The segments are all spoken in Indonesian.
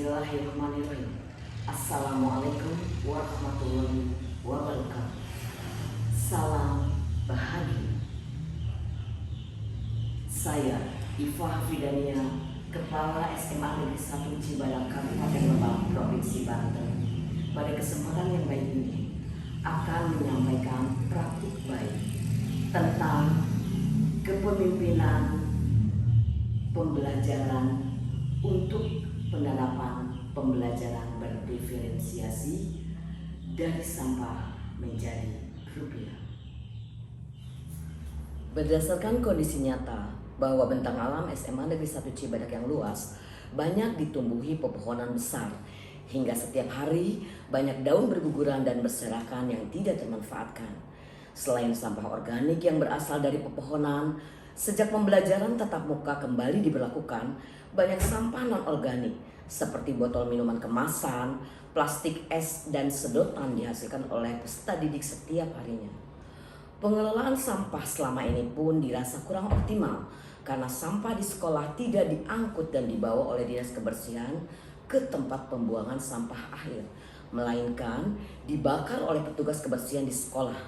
Bismillahirrahmanirrahim. Assalamualaikum warahmatullahi wabarakatuh. Salam bahagia. Saya Ifah Fidania, Kepala SMA Negeri 1 Cibadak Kabupaten Lebak, Provinsi Banten. Pada kesempatan yang baik ini akan menyampaikan praktik baik tentang kepemimpinan pembelajaran untuk penerapan pembelajaran berdiferensiasi dari sampah menjadi rupiah. Berdasarkan kondisi nyata bahwa bentang alam SMA Negeri 1 Cibadak yang luas banyak ditumbuhi pepohonan besar, hingga setiap hari banyak daun berguguran dan berserakan yang tidak termanfaatkan. Selain sampah organik yang berasal dari pepohonan, sejak pembelajaran tatap muka kembali diberlakukan, banyak sampah non-organik seperti botol minuman kemasan, plastik es, dan sedotan dihasilkan oleh peserta didik setiap harinya. Pengelolaan sampah selama ini pun dirasa kurang optimal karena sampah di sekolah tidak diangkut dan dibawa oleh dinas kebersihan ke tempat pembuangan sampah akhir, melainkan dibakar oleh petugas kebersihan di sekolah.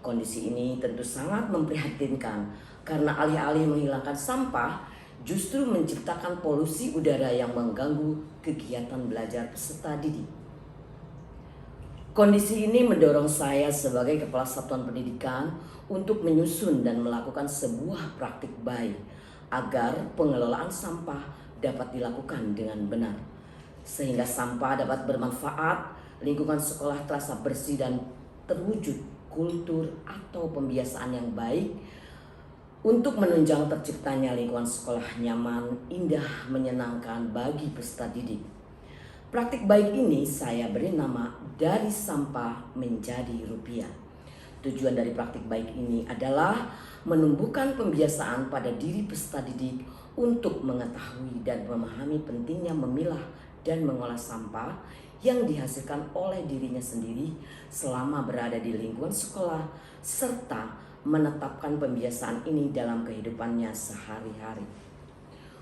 Kondisi ini tentu sangat memprihatinkan karena alih-alih menghilangkan sampah, justru menciptakan polusi udara yang mengganggu kegiatan belajar peserta didik. Kondisi ini mendorong saya sebagai Kepala Satuan Pendidikan untuk menyusun dan melakukan sebuah praktik baik agar pengelolaan sampah dapat dilakukan dengan benar, sehingga sampah dapat bermanfaat, lingkungan sekolah terasa bersih dan terwujud kultur atau pembiasaan yang baik untuk menunjang terciptanya lingkungan sekolah nyaman, indah, menyenangkan bagi peserta didik. Praktik baik ini saya beri nama dari sampah menjadi rupiah. Tujuan dari praktik baik ini adalah menumbuhkan pembiasaan pada diri peserta didik untuk mengetahui dan memahami pentingnya memilah dan mengolah sampah yang dihasilkan oleh dirinya sendiri selama berada di lingkungan sekolah, serta menetapkan pembiasaan ini dalam kehidupannya sehari-hari.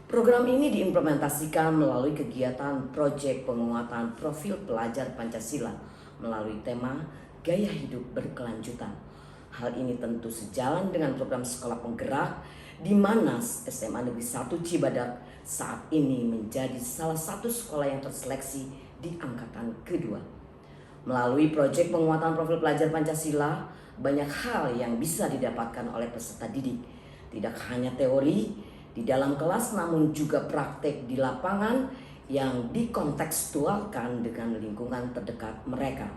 Program ini diimplementasikan melalui kegiatan proyek penguatan profil pelajar Pancasila melalui tema Gaya Hidup Berkelanjutan. Hal ini tentu sejalan dengan program sekolah penggerak di mana SMA Negeri 1 Cibadak saat ini menjadi salah satu sekolah yang terseleksi di angkatan kedua. Melalui proyek penguatan profil pelajar Pancasila, banyak hal yang bisa didapatkan oleh peserta didik. Tidak hanya teori di dalam kelas, namun juga praktek di lapangan yang dikontekstualkan dengan lingkungan terdekat mereka.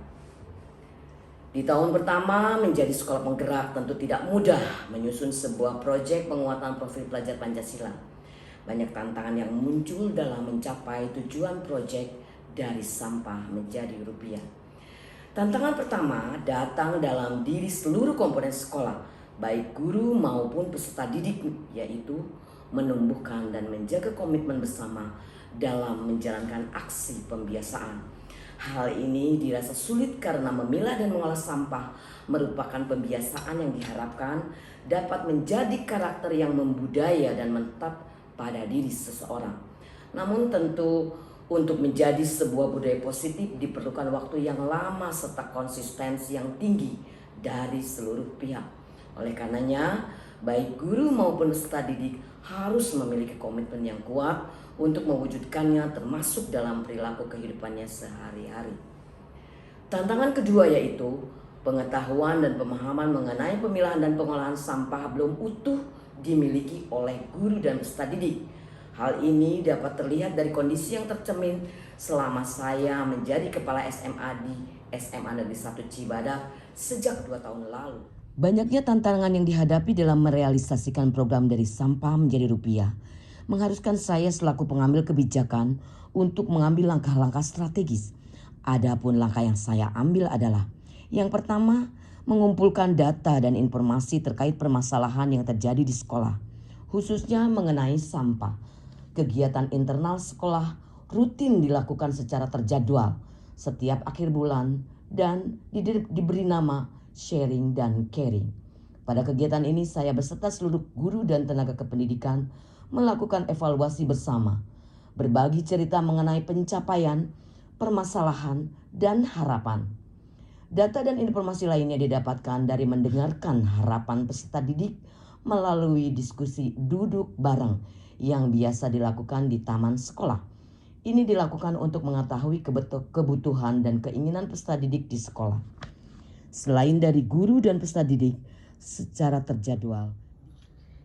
Di tahun pertama menjadi sekolah penggerak tentu tidak mudah menyusun sebuah proyek penguatan profil pelajar Pancasila. Banyak tantangan yang muncul dalam mencapai tujuan proyek dari sampah menjadi rupiah. Tantangan pertama datang dalam diri seluruh komponen sekolah, baik guru maupun peserta didik, yaitu menumbuhkan dan menjaga komitmen bersama dalam menjalankan aksi pembiasaan. Hal ini dirasa sulit karena memilah dan mengolah sampah merupakan pembiasaan yang diharapkan dapat menjadi karakter yang membudaya dan menetap pada diri seseorang. Namun tentu untuk menjadi sebuah budaya positif diperlukan waktu yang lama serta konsistensi yang tinggi dari seluruh pihak. Oleh karenanya, baik guru maupun peserta didik harus memiliki komitmen yang kuat untuk mewujudkannya termasuk dalam perilaku kehidupannya sehari-hari. Tantangan kedua yaitu pengetahuan dan pemahaman mengenai pemilahan dan pengolahan sampah belum utuh dimiliki oleh guru dan peserta didik. Hal ini dapat terlihat dari kondisi yang tercermin selama saya menjadi kepala SMA di SMA Negeri 1 Cibadak sejak 2 tahun lalu. Banyaknya tantangan yang dihadapi dalam merealisasikan program dari sampah menjadi rupiah mengharuskan saya selaku pengambil kebijakan untuk mengambil langkah-langkah strategis. Adapun langkah yang saya ambil adalah yang pertama, mengumpulkan data dan informasi terkait permasalahan yang terjadi di sekolah, khususnya mengenai sampah. Kegiatan internal sekolah rutin dilakukan secara terjadwal setiap akhir bulan dan diberi nama sharing dan caring. Pada kegiatan ini saya beserta seluruh guru dan tenaga kependidikan melakukan evaluasi bersama berbagi cerita mengenai pencapaian, permasalahan, dan harapan. Data dan informasi lainnya didapatkan dari mendengarkan harapan peserta didik melalui diskusi duduk bareng yang biasa dilakukan di taman sekolah. Ini dilakukan untuk mengetahui kebutuhan dan keinginan peserta didik di sekolah. Selain dari guru dan peserta didik secara terjadwal.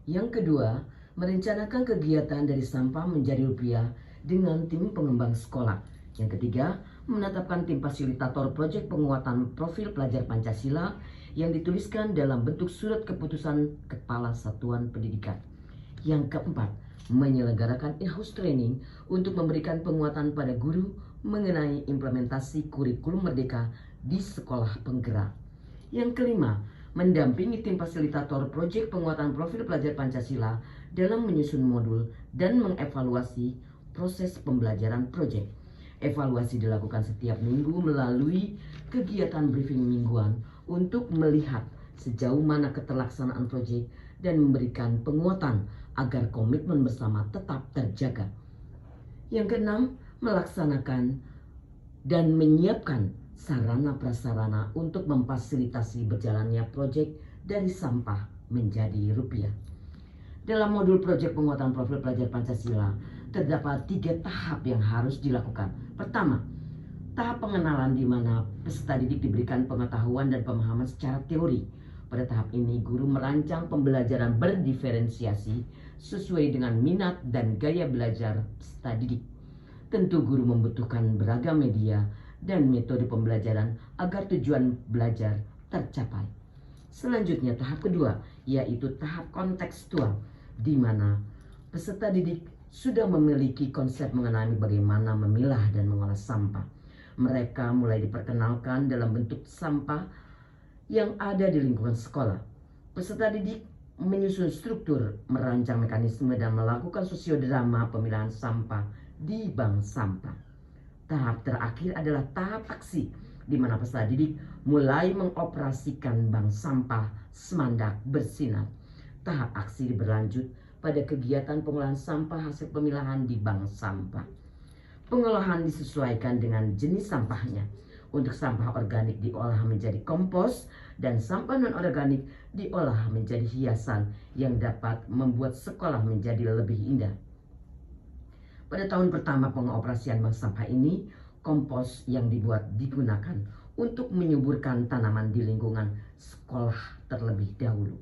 Yang kedua, merencanakan kegiatan dari sampah menjadi rupiah dengan tim pengembang sekolah. Yang ketiga, menetapkan tim fasilitator proyek penguatan profil pelajar Pancasila yang dituliskan dalam bentuk surat keputusan Kepala Satuan Pendidikan. Yang keempat, menyelenggarakan in-house training untuk memberikan penguatan pada guru mengenai implementasi kurikulum merdeka di sekolah penggerak. Yang kelima, mendampingi tim fasilitator proyek penguatan profil pelajar Pancasila dalam menyusun modul dan mengevaluasi proses pembelajaran proyek. Evaluasi dilakukan setiap minggu melalui kegiatan briefing mingguan untuk melihat sejauh mana keterlaksanaan proyek dan memberikan penguatan agar komitmen bersama tetap terjaga. Yang keenam, melaksanakan dan menyiapkan sarana prasarana untuk memfasilitasi berjalannya proyek dari sampah menjadi rupiah. Dalam modul proyek penguatan profil pelajar Pancasila, terdapat 3 tahap yang harus dilakukan. Pertama, tahap pengenalan di mana peserta didik diberikan pengetahuan dan pemahaman secara teori. Pada tahap ini, guru merancang pembelajaran berdiferensiasi sesuai dengan minat dan gaya belajar peserta didik. Tentu guru membutuhkan beragam media dan metode pembelajaran agar tujuan belajar tercapai. Selanjutnya tahap kedua, yaitu tahap kontekstual, di mana peserta didik sudah memiliki konsep mengenai bagaimana memilah dan mengolah sampah. Mereka mulai diperkenalkan dalam bentuk sampah yang ada di lingkungan sekolah. Peserta didik menyusun struktur, merancang mekanisme, dan melakukan sosiodrama pemilahan sampah di bank sampah. Tahap terakhir adalah tahap aksi, di mana peserta didik mulai mengoperasikan bank sampah Semandak Bersinar. Tahap aksi berlanjut pada kegiatan pengolahan sampah hasil pemilahan di bank sampah. Pengolahan disesuaikan dengan jenis sampahnya. Untuk sampah organik diolah menjadi kompos dan sampah non-organik diolah menjadi hiasan yang dapat membuat sekolah menjadi lebih indah. Pada tahun pertama pengoperasian bank sampah ini, kompos yang dibuat digunakan untuk menyuburkan tanaman di lingkungan sekolah terlebih dahulu.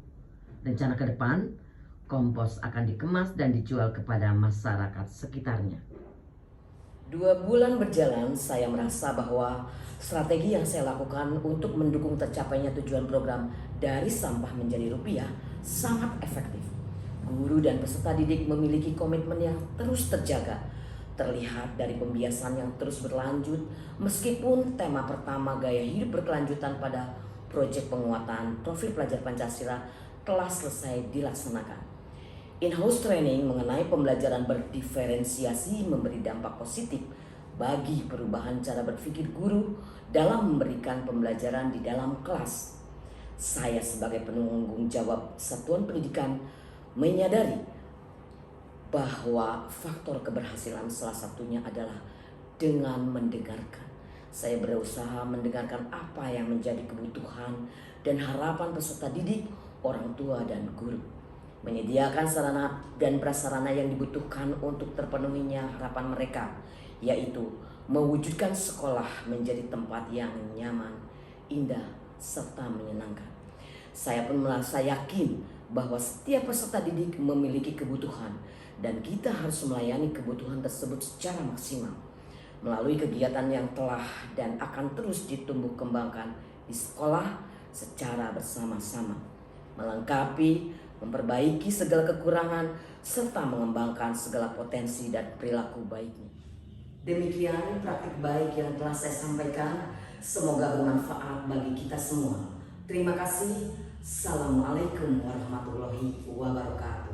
Rencana ke depan, kompos akan dikemas dan dijual kepada masyarakat sekitarnya. 2 bulan berjalan, saya merasa bahwa strategi yang saya lakukan untuk mendukung tercapainya tujuan program dari sampah menjadi rupiah sangat efektif. Guru dan peserta didik memiliki komitmen yang terus terjaga. Terlihat dari pembiasan yang terus berlanjut, meskipun tema pertama gaya hidup berkelanjutan pada proyek penguatan profil pelajar Pancasila telah selesai dilaksanakan. In-house training mengenai pembelajaran berdiferensiasi memberi dampak positif bagi perubahan cara berpikir guru dalam memberikan pembelajaran di dalam kelas. Saya sebagai penanggung jawab satuan pendidikan menyadari bahwa faktor keberhasilan salah satunya adalah dengan mendengarkan. Saya berusaha mendengarkan apa yang menjadi kebutuhan dan harapan peserta didik, orang tua, dan guru. Menyediakan sarana dan prasarana yang dibutuhkan untuk terpenuhinya harapan mereka, yaitu mewujudkan sekolah menjadi tempat yang nyaman, indah, serta menyenangkan. Saya pun merasa yakin bahwa setiap peserta didik memiliki kebutuhan dan kita harus melayani kebutuhan tersebut secara maksimal melalui kegiatan yang telah dan akan terus ditumbuh kembangkan di sekolah secara bersama-sama, melengkapi, memperbaiki segala kekurangan, serta mengembangkan segala potensi dan perilaku baiknya. Demikian praktik baik yang telah saya sampaikan. Semoga bermanfaat bagi kita semua. Terima kasih. Assalamualaikum warahmatullahi wabarakatuh.